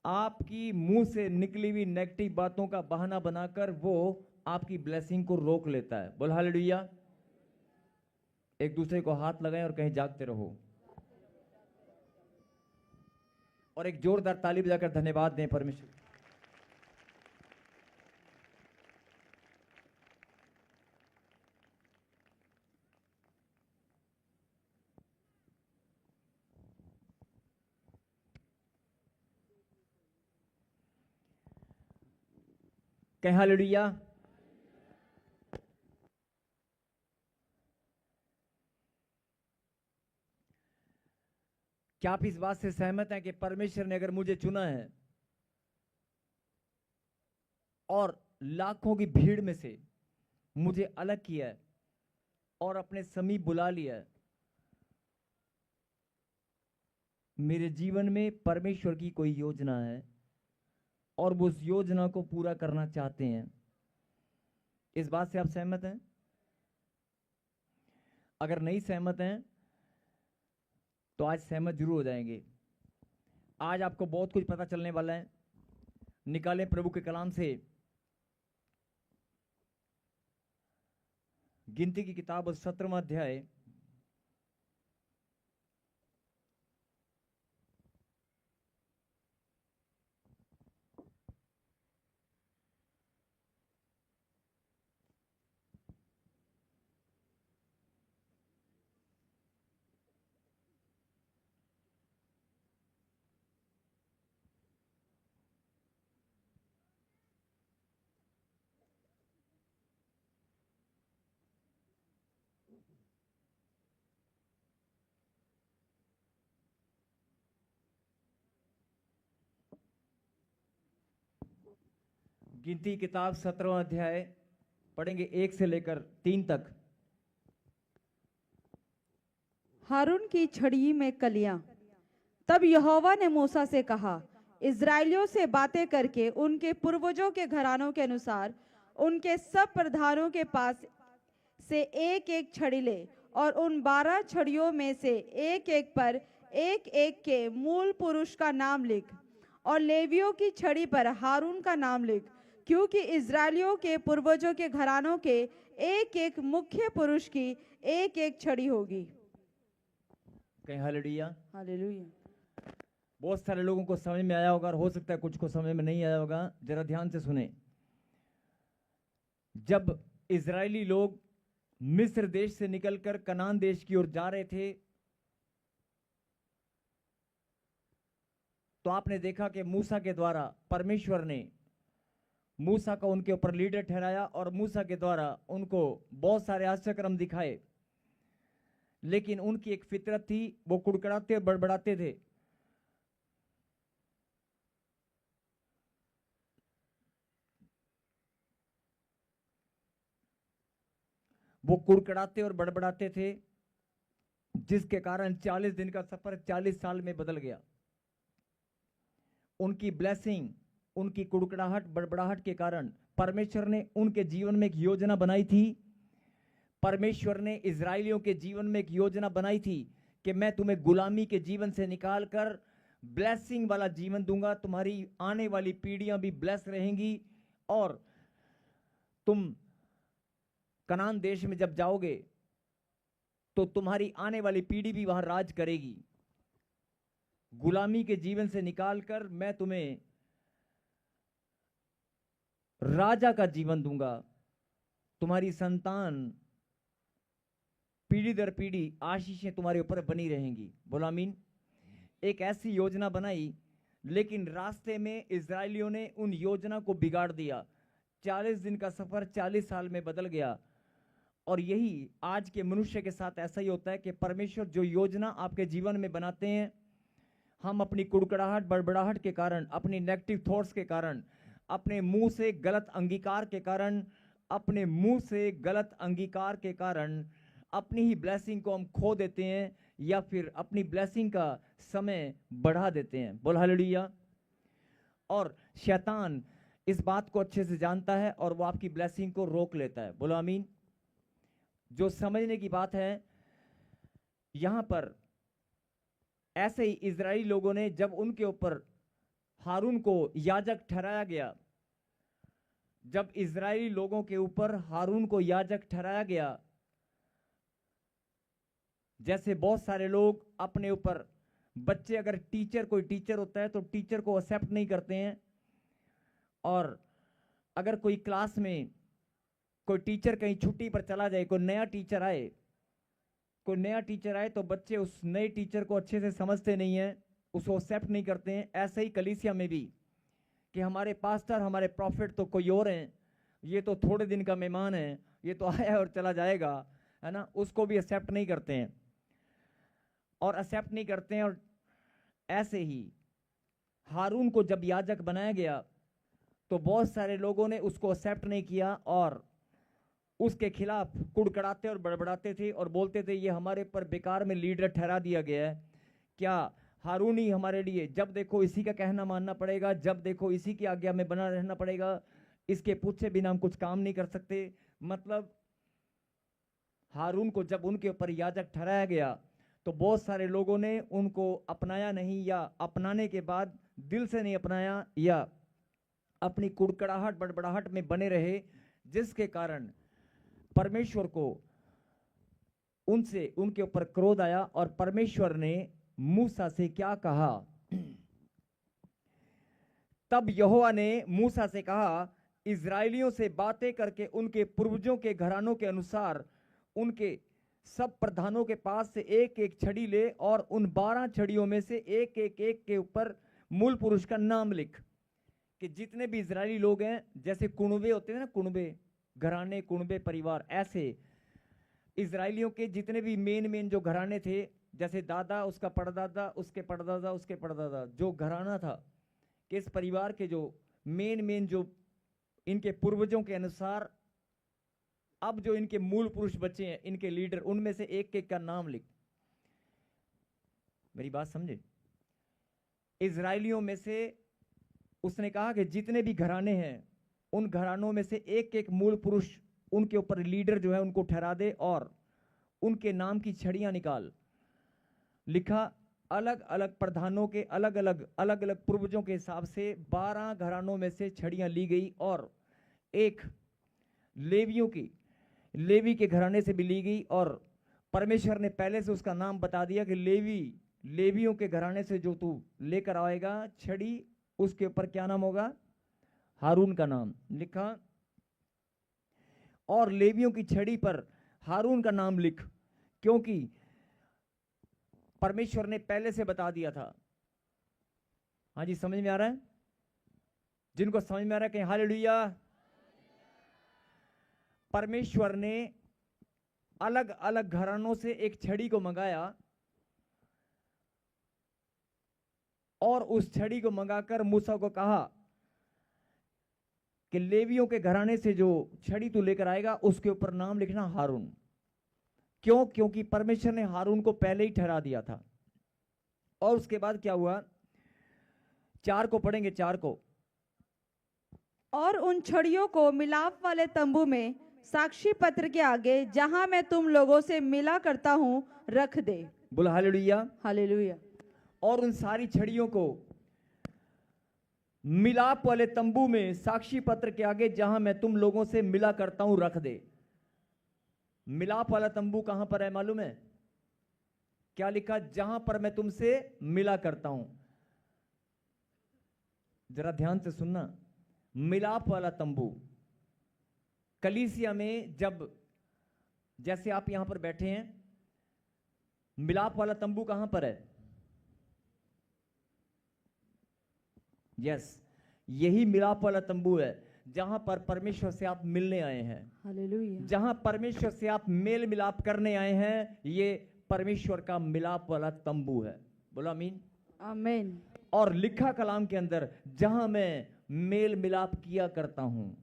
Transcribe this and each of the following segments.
आपकी मुंह से निकली हुई नेगेटिव बातों का बहाना बनाकर वो आपकी ब्लेसिंग को रोक लेता है। बोल हालेलुया। एक दूसरे को हाथ लगाएं और कहीं जागते रहो, और एक जोरदार ताली बजाकर धन्यवाद दें परमेश्वर। कहीं हालेलुया। क्या आप इस बात से सहमत हैं कि परमेश्वर ने अगर मुझे चुना है और लाखों की भीड़ में से मुझे अलग किया है और अपने समीप बुला लिया है, मेरे जीवन में परमेश्वर की कोई योजना है और वो उस योजना को पूरा करना चाहते हैं? इस बात से आप सहमत हैं? अगर नहीं सहमत हैं तो आज सहमत जरूर हो जाएंगे। आज आपको बहुत कुछ पता चलने वाला है। निकालें प्रभु के कलाम से गिनती की किताब 17वां अध्याय गिनती की किताब 17वां अध्याय पढ़ेंगे 1 से लेकर 3 तक। हारून की छड़ी में कलियां। तब यहोवा ने मूसा से कहा, इस्राएलियों से बातें करके उनके पूर्वजों के घरानों के अनुसार उनके सब प्रधानों के पास से एक एक छड़ी ले और उन 12 छड़ियों में से एक एक पर एक एक के मूल पुरुष का नाम लिख और लेवियों की छड़ी पर हारून का नाम लिख, क्योंकि इस्राएलियों के पूर्वजों के घरानों के एक एक मुख्य पुरुष की एक एक छड़ी होगी। कहीं हालेलुया। हालेलुया। बहुत सारे लोगों को समझ में आया होगा और हो सकता है कुछ को समझ में नहीं आया होगा। जरा ध्यान से सुने। जब इजरायली लोग मिस्र देश से निकलकर कनान देश की ओर जा रहे थे तो आपने देखा कि मूसा के द्वारा परमेश्वर ने मूसा को उनके ऊपर लीडर ठहराया और मूसा के द्वारा उनको बहुत सारे आश्चर्यक्रम दिखाए, लेकिन उनकी एक फितरत थी, वो कुड़कुड़ाते और बड़बड़ाते थे। वो कुड़कुड़ाते और बड़बड़ाते थे, जिसके कारण 40 दिन का सफर 40 साल में बदल गया। उनकी ब्लेसिंग, उनकी कुड़कुड़ाहट बड़बड़ाहट के कारण परमेश्वर ने उनके जीवन में एक योजना बनाई थी। परमेश्वर ने इजरायलियों के जीवन में एक योजना बनाई थी कि मैं तुम्हें गुलामी के जीवन से निकालकर ब्लेसिंग वाला जीवन दूंगा। तुम्हारी आने वाली पीढ़ियां भी ब्लेस रहेंगी और तुम कनान देश में जब जाओगे तो तुम्हारी आने वाली पीढ़ी भी वहां राज करेगी। गुलामी के जीवन से निकालकर मैं तुम्हें राजा का जीवन दूंगा। तुम्हारी संतान पीढ़ी दर पीढ़ी आशीषें तुम्हारे ऊपर बनी रहेंगी। बोलो आमीन। एक ऐसी योजना बनाई, लेकिन रास्ते में इजरायलियों ने उन योजना को बिगाड़ दिया। 40 दिन का सफर 40 साल में बदल गया। और यही आज के मनुष्य के साथ ऐसा ही होता है कि परमेश्वर जो योजना आपके जीवन में बनाते हैं, हम अपनी कुड़कुड़ाहट बड़बड़ाहट के कारण, अपनी नेगेटिव थॉट्स के कारण, अपने मुंह से गलत अंगीकार के कारण, अपने मुंह से गलत अंगीकार के कारण अपनी ही ब्लेसिंग को हम खो देते हैं या फिर अपनी ब्लेसिंग का समय बढ़ा देते हैं। बोल हालेलुया। और शैतान इस बात को अच्छे से जानता है और वो आपकी ब्लेसिंग को रोक लेता है। बोलो आमीन। जो समझने की बात है, यहां पर ऐसे ही इजरायली लोगों ने जब उनके ऊपर हारून को याजक ठहराया गया, जब इजरायली लोगों के ऊपर हारून को याजक ठहराया गया, जैसे बहुत सारे लोग अपने ऊपर बच्चे, अगर कोई टीचर होता है तो टीचर को एक्सेप्ट नहीं करते हैं, और अगर कोई क्लास में कोई टीचर कहीं छुट्टी पर चला जाए, कोई नया टीचर आए तो बच्चे उस नए टीचर को अच्छे से समझते नहीं हैं, उसको एक्सेप्ट नहीं करते हैं। ऐसे ही कलीसिया में भी कि हमारे पास्टर, हमारे प्रॉफिट तो कोई और हैं, ये तो थोड़े दिन का मेहमान है, ये तो आया और चला जाएगा, है ना, उसको भी एक्सेप्ट नहीं करते हैं और एक्सेप्ट नहीं करते हैं। और ऐसे ही हारून को जब याजक बनाया गया तो बहुत सारे लोगों ने उसको एक्सेप्ट नहीं किया और उसके खिलाफ कुड़कड़ाते और बड़बड़ाते थे और बोलते थे ये हमारे पर बेकार में लीडर ठहरा दिया गया है, क्या हारून ही हमारे लिए, जब देखो इसी का कहना मानना पड़ेगा, जब देखो इसी की आज्ञा में बना रहना पड़ेगा, इसके पूछे बिना हम कुछ काम नहीं कर सकते। मतलब हारून को जब उनके ऊपर याजक ठहराया गया तो बहुत सारे लोगों ने उनको अपनाया नहीं, या अपनाने के बाद दिल से नहीं अपनाया, या अपनी कुड़कड़ाहट बड़बड़ाहट में बने रहे, जिसके कारण परमेश्वर को उनके ऊपर क्रोध आया। और परमेश्वर ने मूसा से क्या कहा? तब यहोवा ने मूसा से कहा, इजराइलियों से बातें करके उनके पूर्वजों के घरानों के अनुसार उनके सब प्रधानों के पास से एक एक छड़ी ले और उन 12 छड़ियों में से एक के ऊपर मूल पुरुष का नाम लिख। कि जितने भी इजरायली लोग हैं, जैसे कुणबे होते हैं ना, कुणबे घराने, कुणबे परिवार, ऐसे इजरायलियों के जितने भी मेन जो घराने थे, जैसे दादा, उसका परदादा, उसके परदादा, उसके परदादा, जो घराना था कि इस परिवार के जो मेन जो इनके पूर्वजों के अनुसार अब जो इनके मूल पुरुष बचे हैं, इनके लीडर, उनमें से एक का नाम लिख। मेरी बात समझे? इजरायलियों में से उसने कहा कि जितने भी घराने हैं उन घरानों में से एक मूल पुरुष, उनके ऊपर लीडर जो है उनको ठहरा दे और उनके नाम की छड़ियां निकाल। लिखा अलग अलग प्रधानों के अलग अलग पूर्वजों के हिसाब से 12 घरानों में से छड़ियां ली गई और एक लेवी के घराने से भी ली गई। और परमेश्वर ने पहले से उसका नाम बता दिया कि लेवियों के घराने से जो तू लेकर आएगा छड़ी, उसके ऊपर क्या नाम होगा? हारून का नाम। लिखा और लेवियों की छड़ी पर हारून का नाम लिख, क्योंकि परमेश्वर ने पहले से बता दिया था। हाँ जी, समझ में आ रहा है? जिनको समझ में आ रहा है कहीं हालेलुया। परमेश्वर ने अलग अलग घरानों से एक छड़ी को मंगाया और उस छड़ी को मंगाकर मूसा को कहा कि लेवियों के घराने से जो छड़ी तू लेकर आएगा उसके ऊपर नाम लिखना हारून। क्यों? क्योंकि परमेश्वर ने हारून को पहले ही ठहरा दिया था। और उसके बाद क्या हुआ? 4 को पढ़ेंगे, 4 को। और उन छड़ियों को मिलाप वाले तंबू में साक्षी पत्र के आगे, जहां मैं तुम लोगों से मिला करता हूं, रख दे। बोल हालेलुया। हालेलुया। और उन सारी छड़ियों को मिलाप वाले तंबू में साक्षी पत्र के आगे, जहां मैं तुम लोगों से मिला करता हूं, रख दे। मिलाप वाला तंबू कहां पर है मालूम है? क्या लिखा? जहां पर मैं तुमसे मिला करता हूं। जरा ध्यान से सुनना। मिलाप वाला तंबू कलीसिया में, जब जैसे आप यहां पर बैठे हैं, मिलाप वाला तंबू कहां पर है? यस, यही मिलाप वाला तंबू है जहां पर परमेश्वर से आप मिलने आए हैं। हालेलुया। जहां परमेश्वर से आप मेल मिलाप करने आए हैं, ये परमेश्वर का मिलाप वाला तंबू है। बोलो आमीन। आमीन। और लिखा कलाम के अंदर, जहां मैं मेल मिलाप किया करता हूं,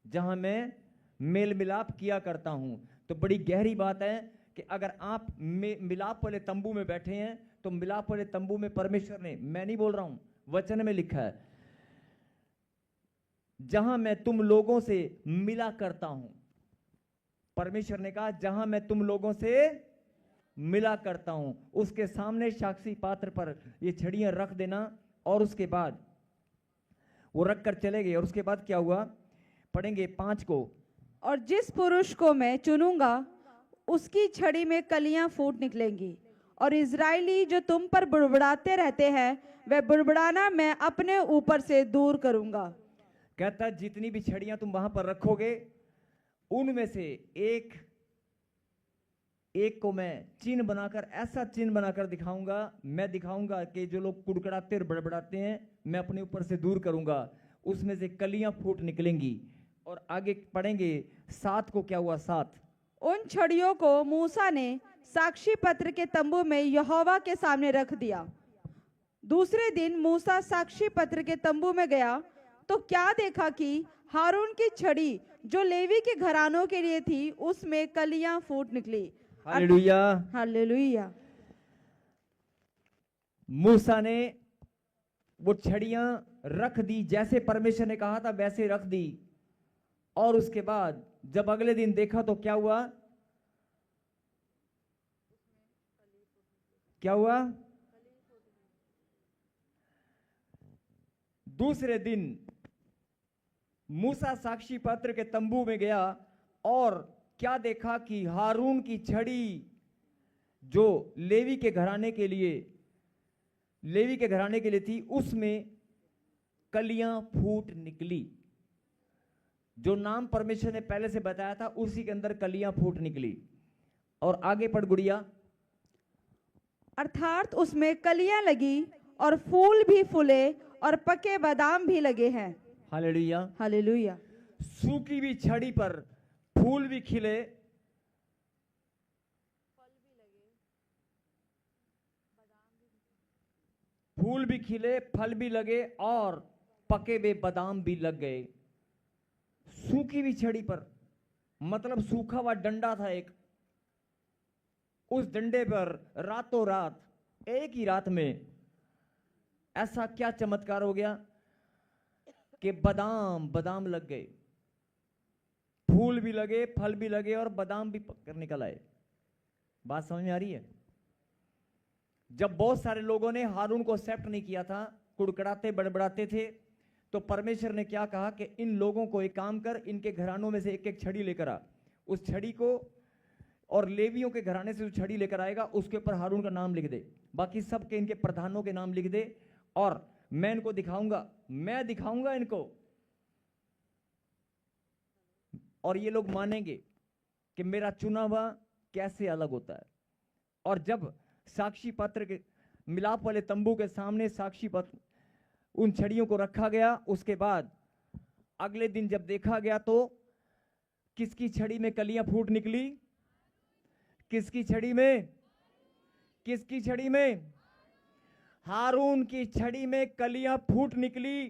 जहां मैं मेल मिलाप किया करता हूं। तो बड़ी गहरी बात है कि अगर आप मिलाप वाले तंबू में बैठे हैं तो मिलाप वाले तंबू में परमेश्वर ने, मैं नहीं बोल रहा हूं, वचन में लिखा है, जहां मैं तुम लोगों से मिला करता हूं। परमेश्वर ने कहा जहां मैं तुम लोगों से मिला करता हूं, उसके सामने साक्षी पात्र पर ये छड़ियां रख देना। और उसके बाद वो रख कर चले गए। और उसके बाद क्या हुआ, पढ़ेंगे 5 को। और जिस पुरुष को मैं चुनूंगा उसकी छड़ी में कलियां फूट निकलेंगी, और इजरायली जो तुम पर बुड़बुड़ाते रहते हैं वह बुड़बुड़ाना मैं अपने ऊपर से दूर करूंगा। कहता है जितनी भी छड़ियां तुम वहां पर रखोगे उनमें से एक को मैं चिन्ह बनाकर, ऐसा चिन्ह बनाकर दिखाऊंगा, मैं दिखाऊंगा कि जो लोग कुड़कुड़ाते और बड़बड़ाते हैं मैं अपने ऊपर से दूर करूंगा, उसमें से कलियां फूट निकलेंगी। और आगे पढ़ेंगे 7 को, क्या हुआ 7। उन छड़ियों को मूसा ने साक्षी पत्र के तंबू में यहोवा के सामने रख दिया। दूसरे दिन मूसा साक्षी पत्र के तंबू में गया तो क्या देखा कि हारून की छड़ी जो लेवी के घरानों के लिए थी उसमें कलियां फूट निकली। हालेलुया। हालेलुया। मूसा ने वो छड़ियां रख दी, जैसे परमेश्वर ने कहा था वैसे रख दी। और उसके बाद जब अगले दिन देखा तो क्या हुआ, क्या हुआ, दूसरे दिन मूसा साक्षी पत्र के तंबू में गया और क्या देखा कि हारून की छड़ी जो लेवी के घराने के लिए थी उसमें कलियां फूट निकली। जो नाम परमेश्वर ने पहले से बताया था उसी के अंदर कलियां फूट निकली। और आगे पढ़ गुड़िया। अर्थात उसमें कलियां लगी और फूल भी फूले और पके बादाम भी लगे हैं। हालेलुया। हालेलुया। सूखी भी छड़ी पर फूल भी खिले, फूल भी खिले, फल भी लगे और पके हुए बादाम भी लग गए। सूखी भी छड़ी पर मतलब सूखा हुआ डंडा था एक, उस डंडे पर रातों रात, एक ही रात में ऐसा क्या चमत्कार हो गया कि बादाम लग गए, फूल भी लगे, फल भी लगे और बादाम भी पककर निकल आए। बात समझ में आ रही है? जब बहुत सारे लोगों ने हारून को एक्सेप्ट नहीं किया था, कुड़कुड़ाते बड़बड़ाते थे, तो परमेश्वर ने क्या कहा कि इन लोगों को एक काम कर, इनके घरानों में से एक एक छड़ी लेकर आ, उस छड़ी को, और लेवियों के घराने से जो छड़ी लेकर आएगा उसके ऊपर हारून का नाम लिख दे, बाकी सबके इनके प्रधानों के नाम लिख दे, और मैं इनको दिखाऊंगा, मैं दिखाऊंगा इनको, और ये लोग मानेंगे कि मेरा चुना हुआ कैसे अलग होता है। और जब साक्षी पत्र के मिलाप वाले तंबू के सामने साक्षी पत्र उन छड़ियों को रखा गया, उसके बाद अगले दिन जब देखा गया तो किसकी छड़ी में कलियां फूट निकली? किसकी छड़ी में? किसकी छड़ी में? हारून की छड़ी में कलियां फूट निकली,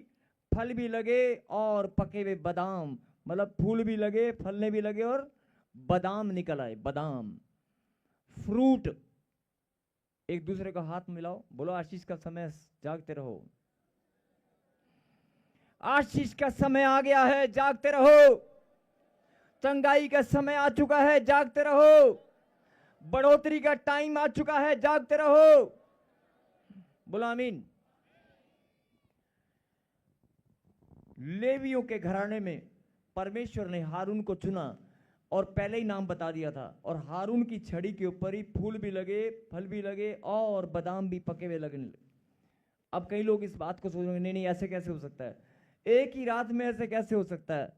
फल भी लगे और पके हुए बादाम, मतलब फूल भी लगे, फलने भी लगे और बादाम निकल आए। बादाम, फ्रूट। एक दूसरे को हाथ मिलाओ, बोलो आशीष का समय, जागते रहो। आशीष का समय आ गया है, जागते रहो। चंगाई का समय आ चुका है, जागते रहो। बढ़ोतरी का टाइम आ चुका है, जागते रहो। बोलो आमीन। लेवियों के घराने में परमेश्वर ने हारून को चुना और पहले ही नाम बता दिया था, और हारून की छड़ी के ऊपर ही फूल भी लगे, फल भी लगे और बादाम भी पके हुए लगने लगे। अब कई लोग इस बात को सोचेंगे, नहीं नहीं ऐसे कैसे हो सकता है, एक ही रात में ऐसे कैसे हो सकता है?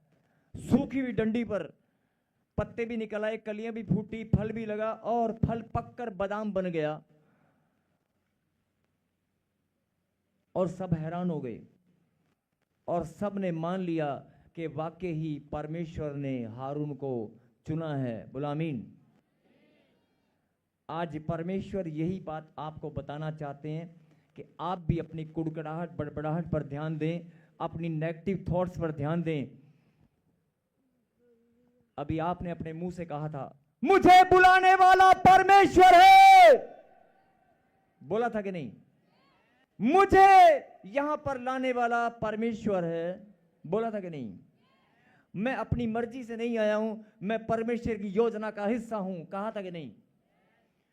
सूखी हुई डंडी पर पत्ते भी निकल आए, कलियां भी फूटी, फल भी लगा और फल पककर बादाम बन गया। और सब हैरान हो गए और सब ने मान लिया कि वाकई ही परमेश्वर ने हारून को चुना है। बोलो आमीन। आज परमेश्वर यही बात आपको बताना चाहते हैं कि आप भी अपनी कुड़कुड़ाहट, बड़बड़ाहट पर ध्यान दें, अपनी नेगेटिव थॉट्स पर ध्यान दें। अभी आपने अपने मुंह से कहा था, मुझे बुलाने वाला परमेश्वर है, बोला था कि नहीं? मुझे यहां पर लाने वाला परमेश्वर है, बोला था कि नहीं? मैं अपनी मर्जी से नहीं आया हूं, मैं परमेश्वर की योजना का हिस्सा हूं, कहा था कि नहीं?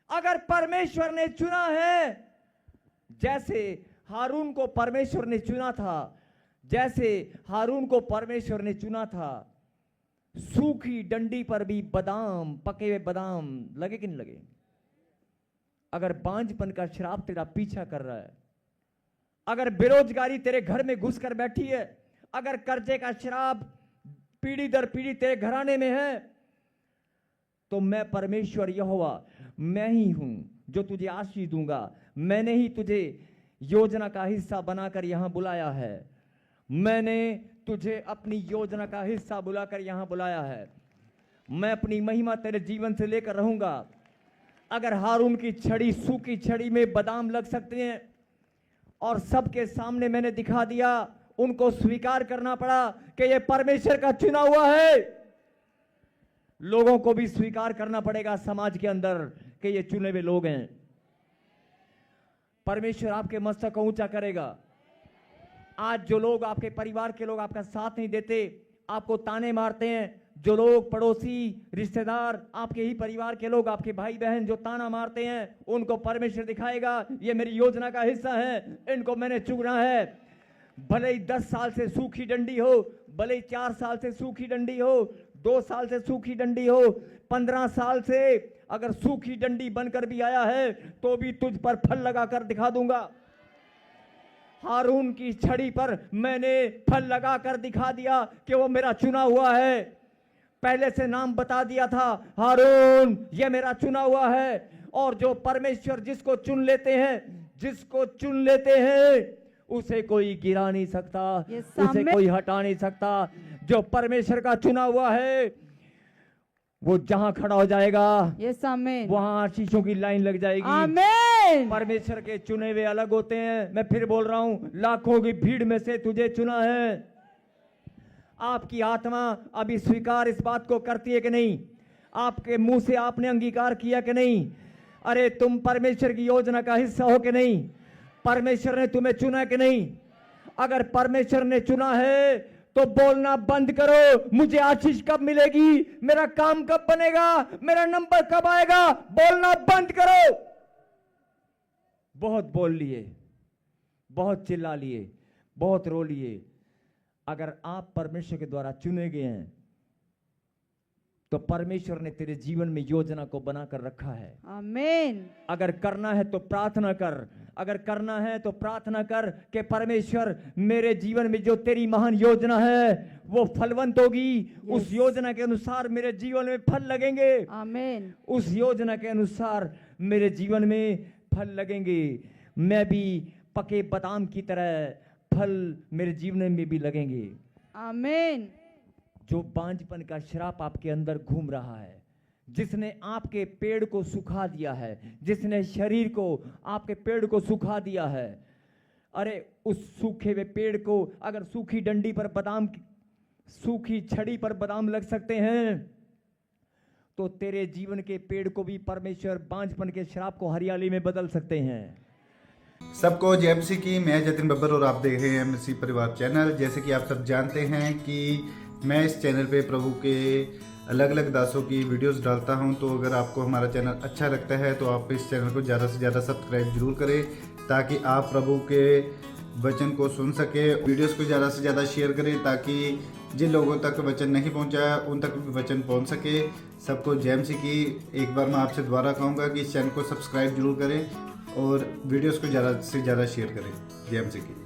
अगर परमेश्वर ने चुना है, जैसे हारून को परमेश्वर ने चुना था, जैसे हारून को परमेश्वर ने चुना था, सूखी डंडी पर भी बादाम, पके हुए बादाम लगे कि नहीं लगे? अगर बांझपन का श्राप तेरा पीछा कर रहा है, अगर बेरोजगारी तेरे घर में घुस कर बैठी है, अगर कर्जे का श्राप पीढ़ी दर पीढ़ी तेरे घराने में है, तो मैं परमेश्वर यहोवा, मैं ही हूं जो तुझे आशीष दूंगा। मैंने ही तुझे योजना का हिस्सा बनाकर यहां बुलाया है। मैंने तुझे अपनी योजना का हिस्सा बुलाकर यहां बुलाया है। मैं अपनी महिमा तेरे जीवन से लेकर रहूंगा। अगर हारून की छड़ी, सूखी छड़ी में बादाम लग सकते हैं और सबके सामने मैंने दिखा दिया, उनको स्वीकार करना पड़ा कि ये परमेश्वर का चुना हुआ है, लोगों को भी स्वीकार करना पड़ेगा समाज के अंदर कि ये चुने हुए लोग हैं। परमेश्वर आपके मस्तक को ऊंचा करेगा। आज जो लोग, आपके परिवार के लोग आपका साथ नहीं देते, आपको ताने मारते हैं, जो लोग पड़ोसी, रिश्तेदार, आपके ही परिवार के लोग, आपके भाई बहन जो ताना मारते हैं, उनको परमेश्वर दिखाएगा ये मेरी योजना का हिस्सा है, इनको मैंने चुना है। भले ही 10 साल से सूखी डंडी हो, भले ही 4 साल से सूखी डंडी हो, 2 साल से सूखी डंडी हो, 15 साल से अगर सूखी डंडी बनकर भी आया है तो भी तुझ पर फल लगाकर दिखा दूंगा। हारून की छड़ी पर मैंने फल लगाकर दिखा दिया कि वो मेरा चुना हुआ है। पहले से नाम बता दिया था, हारून ये मेरा चुना हुआ है। और जो परमेश्वर जिसको चुन लेते हैं, जिसको चुन लेते हैं, उसे कोई गिरा नहीं सकता, उसे कोई हटा नहीं सकता। जो परमेश्वर का चुना हुआ है वो जहां खड़ा हो जाएगा, वहां आशीषों की लाइन लग जाएगी। आमीन। परमेश्वर के चुने हुए अलग होते हैं। मैं फिर बोल रहा हूं, लाखों की भीड़ में से तुझे चुना है। आपकी आत्मा अभी स्वीकार इस बात को करती है कि नहीं? आपके मुंह से आपने अंगीकार किया कि नहीं? अरे तुम परमेश्वर की योजना का हिस्सा हो कि नहीं? परमेश्वर ने तुम्हें चुना कि नहीं? अगर परमेश्वर ने चुना है तो बोलना बंद करो, मुझे आशीष कब मिलेगी, मेरा काम कब बनेगा, मेरा नंबर कब आएगा, बोलना बंद करो। बहुत बोल लिए, बहुत चिल्ला लिए, बहुत रो लिए। अगर आप परमेश्वर के द्वारा चुने गए हैं तो परमेश्वर ने तेरे जीवन में योजना को बनाकर रखा है। आमीन। अगर करना है तो प्रार्थना कर, अगर करना है तो प्रार्थना कर कि परमेश्वर मेरे जीवन में जो तेरी महान योजना है वो फलवंत होगी। उस योजना के अनुसार मेरे जीवन में फल लगेंगे। आमीन। उस योजना के अनुसार मेरे जीवन में फल लगेंगे। मैं भी पके बादाम की तरह फल मेरे जीवन में भी लगेंगे। आमीन। जो बांझपन का श्राप आपके अंदर घूम रहा है, जिसने आपके पेड़ को सुखा दिया है, जिसने शरीर को, आपके पेड़ को सुखा दिया है, अरे उस सूखे हुए पेड़ को अगर सूखी डंडी पर बादाम, सूखी छड़ी पर बादाम लग सकते हैं तो तेरे जीवन के पेड़ को भी परमेश्वर बांझपन के श्राप को हरियाली में बदल सकते हैं। सबको जय मसीह की। मैं जतिन बब्बर और आप देख रहे हैं मसीह परिवार चैनल। जैसे कि आप सब जानते हैं कि मैं इस चैनल पे प्रभु के अलग अलग दासों की वीडियोस डालता हूं, तो अगर आपको हमारा चैनल अच्छा लगता है तो आप इस चैनल को ज़्यादा से ज़्यादा सब्सक्राइब जरूर करें ताकि आप प्रभु के वचन को सुन सके। वीडियोस को ज़्यादा से ज़्यादा शेयर करें ताकि जिन लोगों तक वचन नहीं पहुंचा उन तक भी वचन पहुंच सके। सबको जय मसीह की। एक बार मैं आपसे दोबारा कहूँगा कि इस चैनल को सब्सक्राइब जरूर करें और वीडियोस को ज़्यादा से ज़्यादा शेयर करें। जय मसीह की।